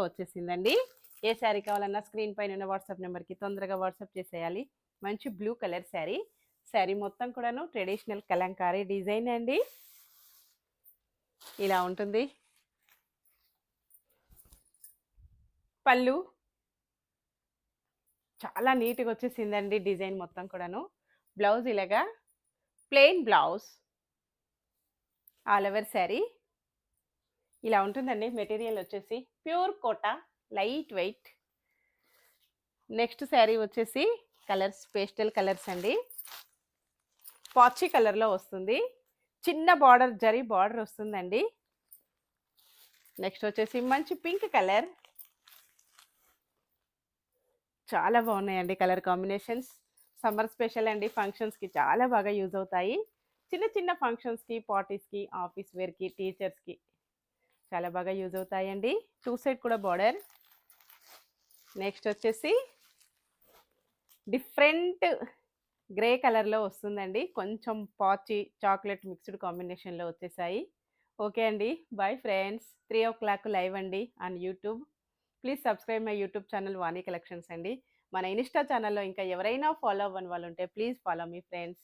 వచ్చేసిందండి. ఏ శారీ కావాలన్నా స్క్రీన్ పైన ఉన్న వాట్సాప్ నెంబర్కి తొందరగా వాట్సాప్ చేసేయాలి. మంచి బ్లూ కలర్ శారీ. శారీ మొత్తం కూడాను ట్రెడిషనల్ కలంకారీ డిజైన్ అండి. ఇలా ఉంటుంది. పళ్ళు చాలా నీట్గా వచ్చేసిందండి. డిజైన్ మొత్తం కూడాను. బ్లౌజ్ ఇలాగా plain blouse, all over sari ఇలా ఉంటుందండి. మెటీరియల్ వచ్చేసి pure Kota, lightweight. Next sari వచ్చేసి కలర్స్ పేస్టల్ కలర్స్ అండి. పాచి కలర్లో వస్తుంది. చిన్న బార్డర్ జరీ బార్డర్ వస్తుందండి. నెక్స్ట్ వచ్చేసి మంచి పింక్ కలర్. చాలా బాగున్నాయండి కలర్ కాంబినేషన్స్. సమ్మర్ స్పెషల్ అండి. ఫంక్షన్స్కి చాలా బాగా యూజ్ అవుతాయి. చిన్న చిన్న ఫంక్షన్స్కి, పార్టీస్కి, ఆఫీస్ వేర్కి, టీచర్స్కి చాలా బాగా యూజ్ అవుతాయండి. 2 సైడ్ కూడా బార్డర్. నెక్స్ట్ వచ్చేసి డిఫరెంట్ గ్రే కలర్లో వస్తుందండి. కొంచెం పాచి చాక్లెట్ మిక్స్డ్ కాంబినేషన్లో వచ్చేసాయి. ఓకే అండి. Bye friends. 3 o'clock లైవ్ అండి on YouTube. Please subscribe my YouTube channel Vani collections అండి. మన ఇన్స్టా ఛానల్లో ఇంకా ఎవరైనా ఫాలో అవ్వని వాళ్ళు ఉంటే ప్లీజ్ ఫాలో మీ ఫ్రెండ్స్.